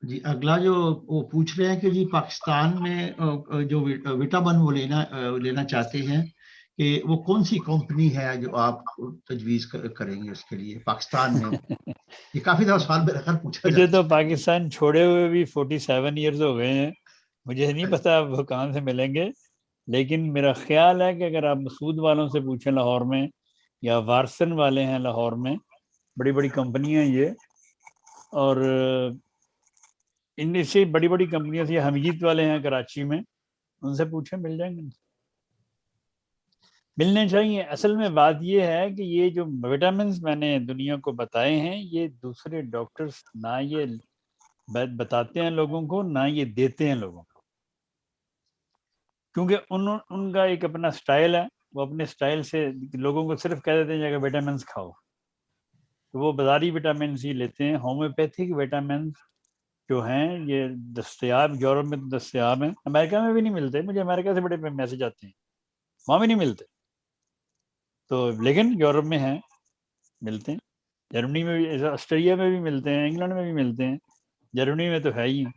جی اگلا جو وہ پوچھ رہے ہیں کہ جی پاکستان میں جو وٹامن وہ لینا چاہتے ہیں کہ وہ کون سی کمپنی ہے جو آپ تجویز کریں گے اس کے لیے پاکستان میں؟ یہ کافی دفعہ سوال میرا خیال پوچھا مجھے جاتا تو ہے۔ پاکستان چھوڑے ہوئے بھی 47 ایئرز ہو گئے ہیں، مجھے نہیں پتا وہ کہاں سے ملیں گے، لیکن میرا خیال ہے کہ اگر آپ مسعود والوں سے پوچھیں لاہور میں، یا وارسن والے ہیں لاہور میں، بڑی بڑی کمپنیاں یہ، اور ان میں سے بڑی بڑی کمپنیاں سے حمیت والے ہیں کراچی میں، ان سے پوچھیں مل جائیں گے، ملنے چاہیے۔ اصل میں بات یہ ہے کہ یہ جو وٹامنز میں نے دنیا کو بتائے ہیں، یہ دوسرے ڈاکٹرز نہ یہ بتاتے ہیں لوگوں کو، نہ یہ دیتے ہیں لوگوں کو، کیونکہ ان کا ایک اپنا سٹائل ہے، وہ اپنے سٹائل سے لوگوں کو صرف کہہ دیتے ہیں کہ وٹامنز کھاؤ، تو وہ بازاری وٹامنز ہی لیتے ہیں۔ ہومیوپیتھک وٹامنز جو ہیں یہ دستیاب یورپ میں تو دستیاب ہیں، امریکہ میں بھی نہیں ملتے، مجھے امریکہ سے بڑے میسج آتے ہیں، وہاں بھی نہیں ملتے، تو لیکن یورپ میں ہیں، ملتے ہیں، جرمنی میں بھی، آسٹریلیا میں بھی ملتے ہیں، انگلینڈ میں بھی ملتے ہیں، جرمنی میں تو ہے ہی ہیں۔